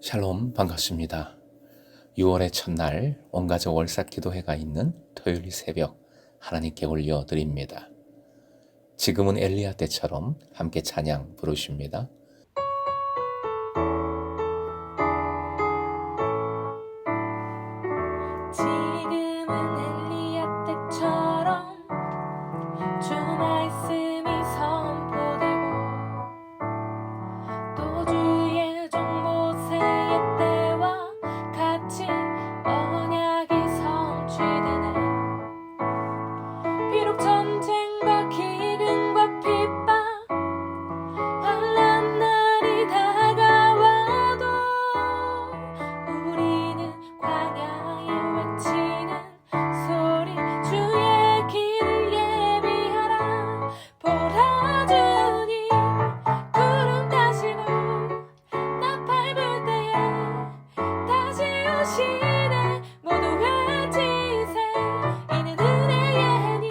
샬롬, 반갑습니다. 6월의 첫날 온가족 월삭 기도회가 있는 토요일 새벽 하나님께 올려드립니다. 지금은 엘리야 때처럼 함께 찬양 부르십니다. 지금은 엘리야 때처럼 주 말씀이 선포되고 또 주의 종 모세의 때와 같이 언약이 성취되네. 비록 전쟁과 기근과 핍박 환난 날이 다가와도 우리는 광야에 외치는 소리 주의 길을 예비하라. 보라 주님 구름 타시고 나팔 불 때에 다시 오시네. 모두 외치세 이는 은혜의 님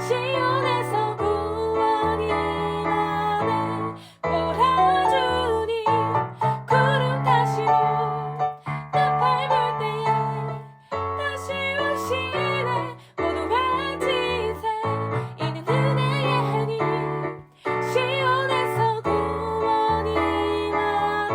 시온에서 구원이 임하네. 보라 주님 구름 타시고 나팔 불 때에 다시 오시네. 모두 외치세 이는 은혜의 님 시온에서 구원이 임하네.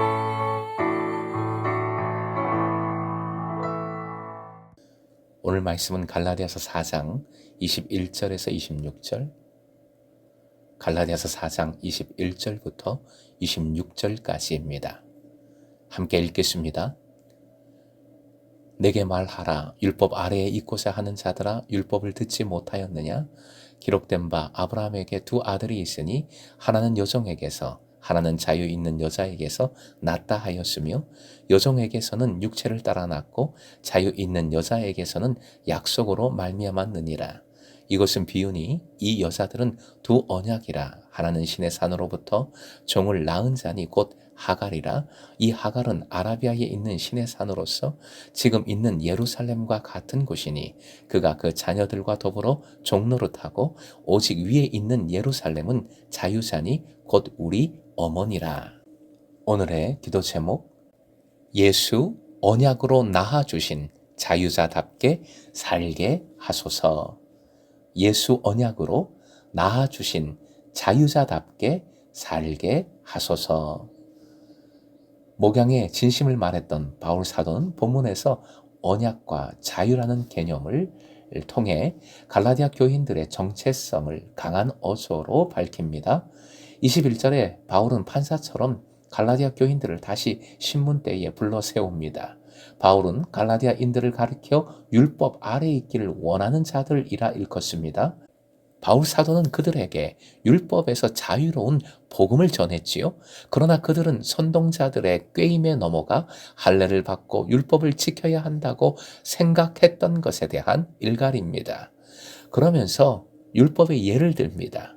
오늘 말씀은 갈라디아서 4장 21절에서 26절, 갈라디아서 4장 21절부터 26절까지입니다. 함께 읽겠습니다. 내게 말하라. 율법 아래에 있고자 하는 자들아, 율법을 듣지 못하였느냐? 기록된 바 아브라함에게 두 아들이 있으니 하나는 여종에게서 하나는 자유 있는 여자에게서 낳다 하였으며 여종에게서는 육체를 따라 낳고 자유 있는 여자에게서는 약속으로 말미암았느니라. 이것은 비유니 이 여자들은 두 언약이라. 하나는 신의 산으로부터 종을 낳은 자니 곧 하갈이라. 이 하갈은 아라비아에 있는 신의 산으로서 지금 있는 예루살렘과 같은 곳이니 그가 그 자녀들과 더불어 종노릇하고 오직 위에 있는 예루살렘은 자유자니 곧 우리 어머니라. 오늘의 기도 제목, 예수 언약으로 낳아주신 자유자답게 살게 하소서. 예수 언약으로 낳아주신 자유자답게 살게 하소서. 목양의 진심을 말했던 바울 사도는 본문에서 언약과 자유라는 개념을 통해 갈라디아 교인들의 정체성을 강한 어조로 밝힙니다. 21절에 바울은 판사처럼 갈라디아 교인들을 다시 신문대에 불러 세웁니다. 바울은 갈라디아인들을 가리켜 율법 아래에 있기를 원하는 자들이라 일컫습니다. 바울 사도는 그들에게 율법에서 자유로운 복음을 전했지요. 그러나 그들은 선동자들의 꾀임에 넘어가 할례를 받고 율법을 지켜야 한다고 생각했던 것에 대한 일갈입니다. 그러면서 율법의 예를 듭니다.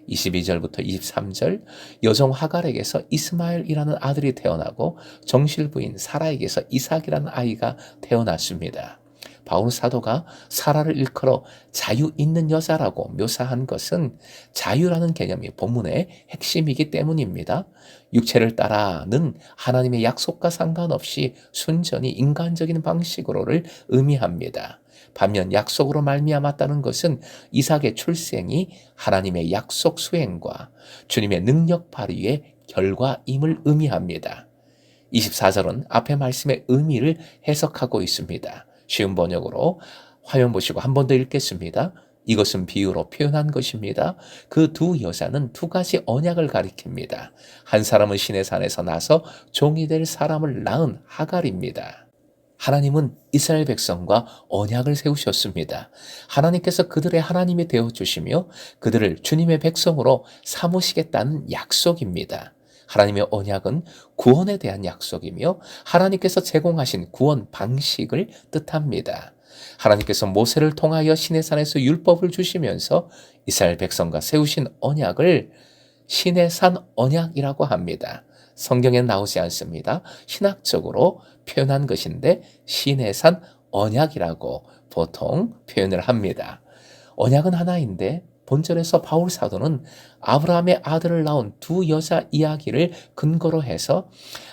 22절부터 23절, 여종 하갈에게서 이스마엘이라는 아들이 태어나고 정실부인 사라에게서 이삭이라는 아이가 태어났습니다. 바울 사도가 사라를 일컬어 자유 있는 여자라고 묘사한 것은 자유라는 개념이 본문의 핵심이기 때문입니다. 육체를 따라는 하나님의 약속과 상관없이 순전히 인간적인 방식으로를 의미합니다. 반면 약속으로 말미암았다는 것은 이삭의 출생이 하나님의 약속 수행과 주님의 능력 발휘의 결과임을 의미합니다. 24절은 앞의 말씀의 의미를 해석하고 있습니다. 쉬운 번역으로 화면 보시고 한 번 더 읽겠습니다. 이것은 비유로 표현한 것입니다. 그 두 여자는 두 가지 언약을 가리킵니다. 한 사람은 신의 산에서 나서 종이 될 사람을 낳은 하갈입니다. 하나님은 이스라엘 백성과 언약을 세우셨습니다. 하나님께서 그들의 하나님이 되어주시며 그들을 주님의 백성으로 삼으시겠다는 약속입니다. 하나님의 언약은 구원에 대한 약속이며 하나님께서 제공하신 구원 방식을 뜻합니다. 하나님께서 모세를 통하여 시내 산에서 율법을 주시면서 이스라엘 백성과 세우신 언약을 시내 산 언약이라고 합니다. 성경에 나오지 않습니다. 신학적으로 표현한 것인데 시내 산 언약이라고 보통 표현을 합니다. 언약은 하나인데 본절에서 바울 사도는 아브라함의 아들을 낳은 두 여자 이야기를 근거로 해서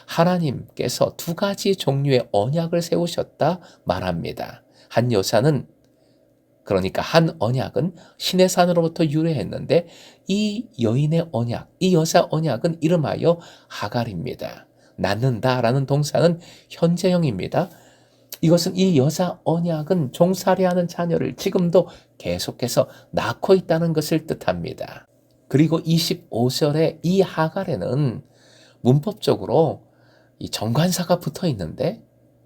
하나님께서 두 가지 종류의 언약을 세우셨다 말합니다. 한 여자는, 그러니까 한 언약은 신의 산으로부터 유래했는데, 이 여인의 언약, 이 여자 언약은 이름하여 하갈입니다. 낳는다라는 동사는 현재형입니다. 이것은 이 여자 언약은 종살이하는 자녀를 지금도 계속해서 낳고 있다는 것을 뜻합니다. 그리고 25절에 이 하갈에는 문법적으로 이 정관사가 붙어 있는데,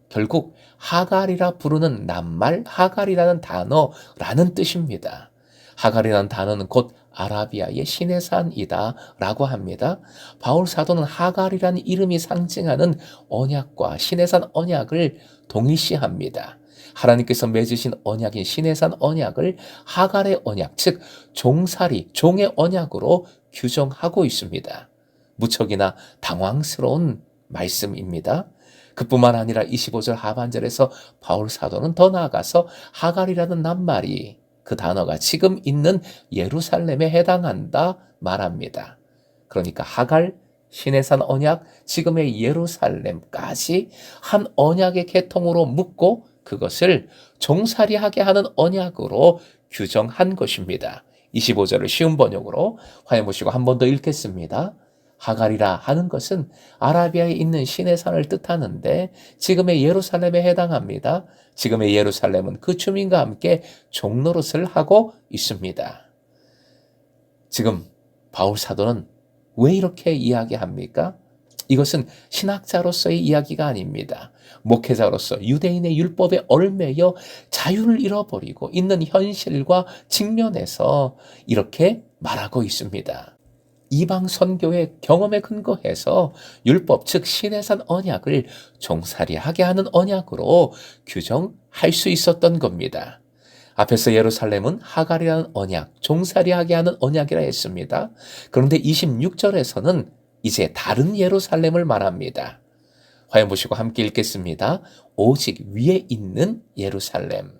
결국 하갈이라 부르는 낱말, 하갈이라는 단어라는 뜻입니다. 하갈이라는 단어는 곧 아라비아의 신의 산이다 라고 합니다. 바울 사도는 하갈이라는 이름이 상징하는 언약과 신의 산 언약을 동일시합니다. 하나님께서 맺으신 언약인 신의 산 언약을 하갈의 언약, 즉 종살이, 종의 언약으로 규정하고 있습니다. 무척이나 당황스러운 말씀입니다. 그뿐만 아니라 25절 하반절에서 바울 사도는 더 나아가서 하갈이라는 낱말이, 그 단어가 지금 있는 예루살렘에 해당한다 말합니다. 그러니까 하갈, 신의 산 언약, 지금의 예루살렘까지 한 언약의 계통으로 묶고 그것을 종살이하게 하는 언약으로 규정한 것입니다. 25절을 쉬운 번역으로 화해 보시고 한 번 더 읽겠습니다. 하갈이라 하는 것은 아라비아에 있는 신의 산을 뜻하는데 지금의 예루살렘에 해당합니다. 지금의 예루살렘은 그 주민과 함께 종노릇을 하고 있습니다. 지금 바울 사도는 왜 이렇게 이야기합니까? 이것은 신학자로서의 이야기가 아닙니다. 목회자로서 유대인의 율법에 얽매여 자유를 잃어버리고 있는 현실과 직면해서 이렇게 말하고 있습니다. 이방 선교의 경험에 근거해서 율법, 즉 신의 산 언약을 종살이하게 하는 언약으로 규정할 수 있었던 겁니다. 앞에서 예루살렘은 하갈이라는 언약, 종살이하게 하는 언약이라 했습니다. 그런데 26절에서는 이제 다른 예루살렘을 말합니다. 화면 보시고 함께 읽겠습니다. 오직 위에 있는 예루살렘,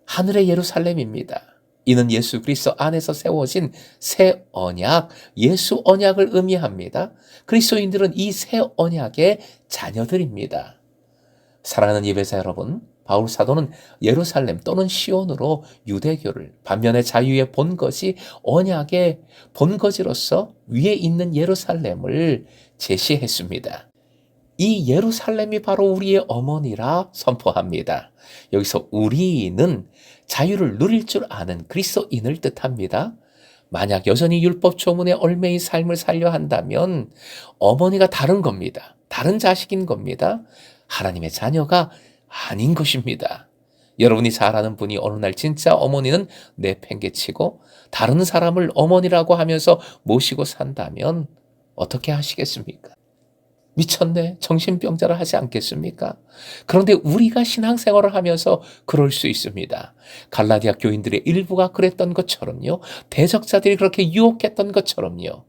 하늘의 예루살렘입니다. 이는 예수 그리스도 안에서 세워진 새 언약, 예수 언약을 의미합니다. 그리스도인들은 이 새 언약의 자녀들입니다. 사랑하는 예배자 여러분, 바울 사도는 예루살렘 또는 시온으로 유대교를, 반면에 자유의 본거지, 언약의 본거지로서 위에 있는 예루살렘을 제시했습니다. 이 예루살렘이 바로 우리의 어머니라 선포합니다. 여기서 우리는 자유를 누릴 줄 아는 그리스도인을 뜻합니다. 만약 여전히 율법 조문에 얽매인 삶을 살려 한다면 어머니가 다른 겁니다. 다른 자식인 겁니다. 하나님의 자녀가 아닌 것입니다. 여러분이 잘 아는 분이 어느 날 진짜 어머니는 내팽개치고 다른 사람을 어머니라고 하면서 모시고 산다면 어떻게 하시겠습니까? 미쳤네, 정신병자를 하지 않겠습니까? 그런데 우리가 신앙생활을 하면서 그럴 수 있습니다. 갈라디아 교인들의 일부가 그랬던 것처럼요, 대적자들이 그렇게 유혹했던 것처럼요,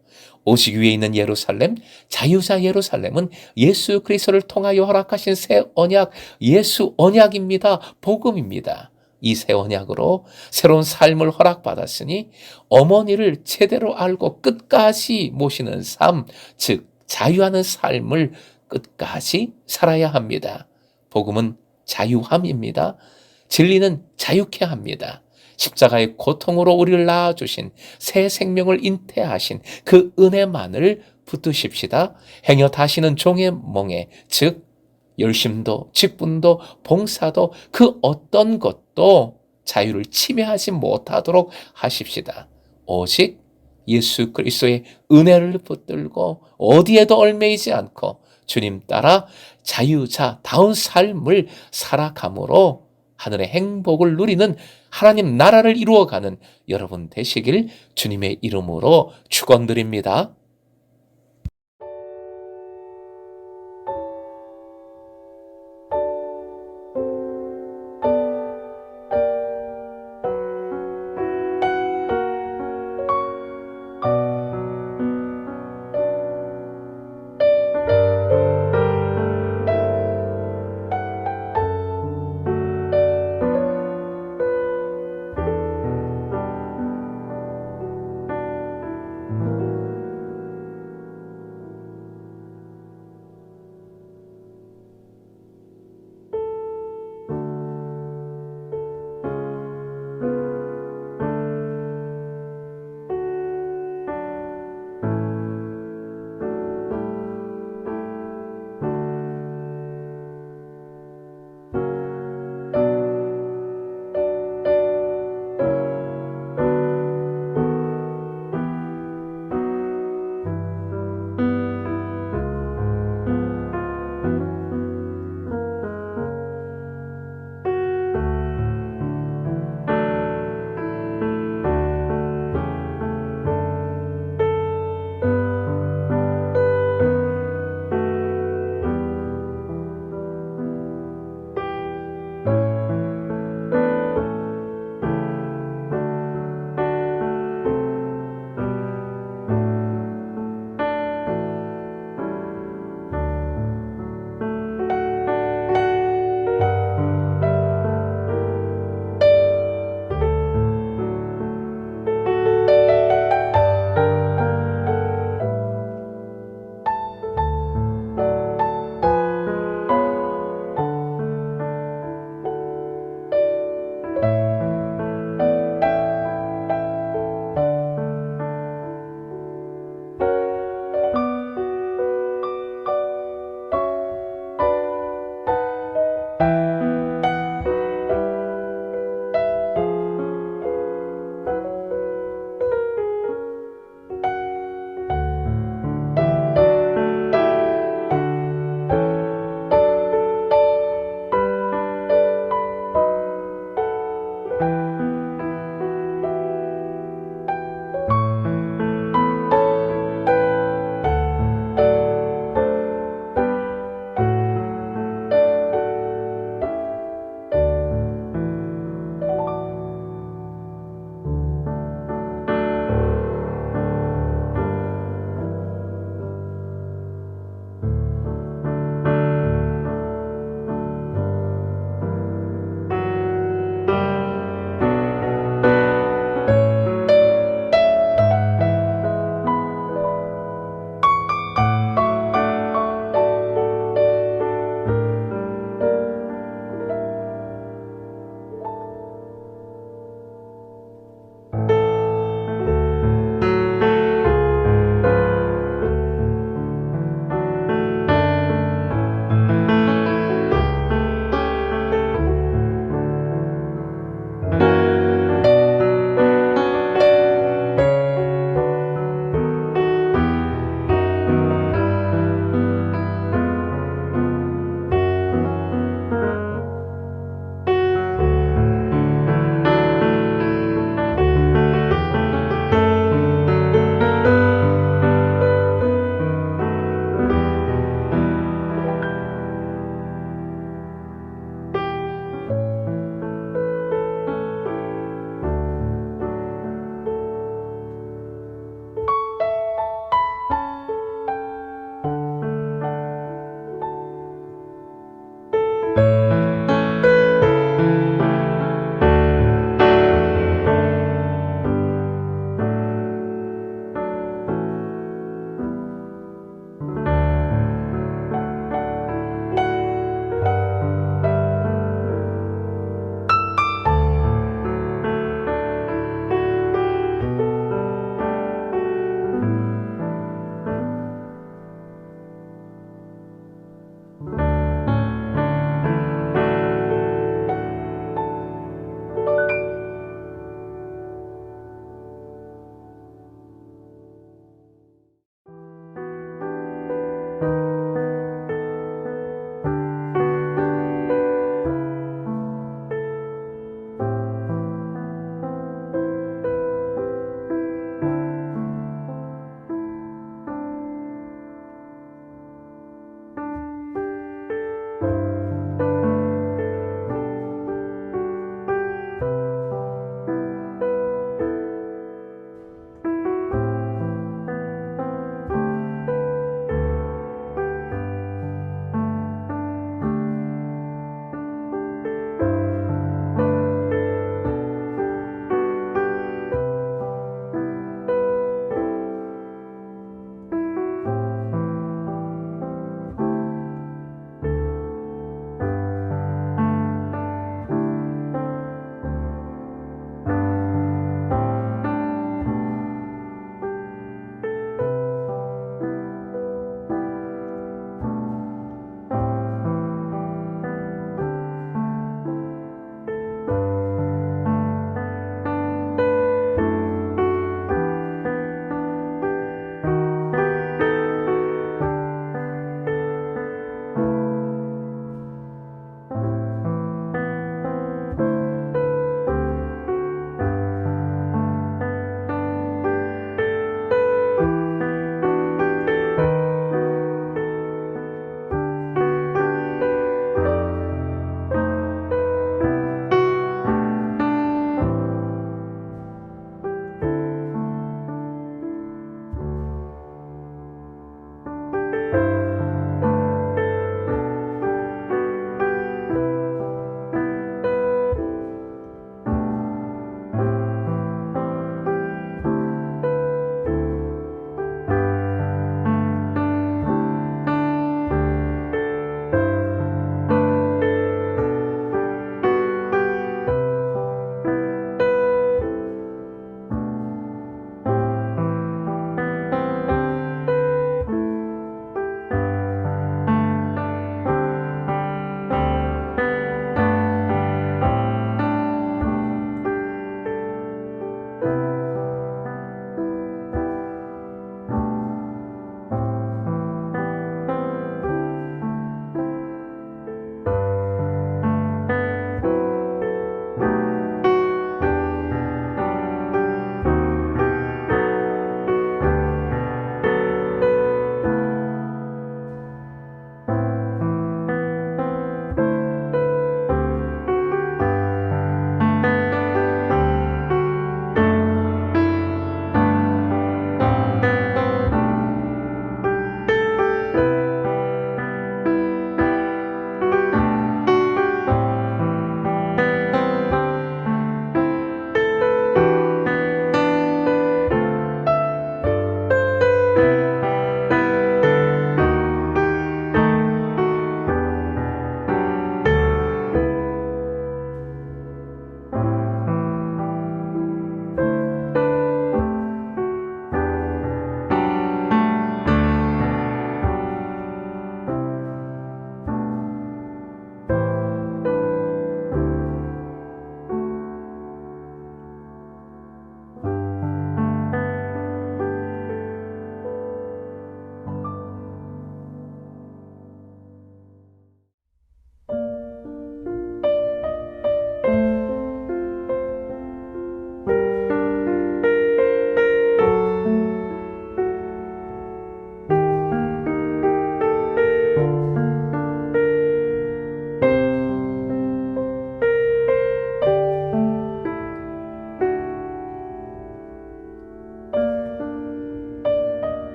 오직 위에 있는 예루살렘, 자유자 예루살렘은 예수 그리스도를 통하여 허락하신 새 언약, 예수 언약입니다. 복음입니다. 이 새 언약으로 새로운 삶을 허락받았으니 어머니를 제대로 알고 끝까지 모시는 삶, 즉 자유하는 삶을 끝까지 살아야 합니다. 복음은 자유함입니다. 진리는 자유케 합니다. 십자가의 고통으로 우리를 낳아주신, 새 생명을 잉태하신 그 은혜만을 붙드십시다. 행여 다시는 종의 멍에, 즉 열심도, 직분도, 봉사도 그 어떤 것도 자유를 침해하지 못하도록 하십시다. 오직 예수 그리스도의 은혜를 붙들고 어디에도 얽매이지 않고 주님 따라 자유자다운 삶을 살아감으로 하늘의 행복을 누리는 하나님 나라를 이루어가는 여러분 되시길 주님의 이름으로 축원드립니다.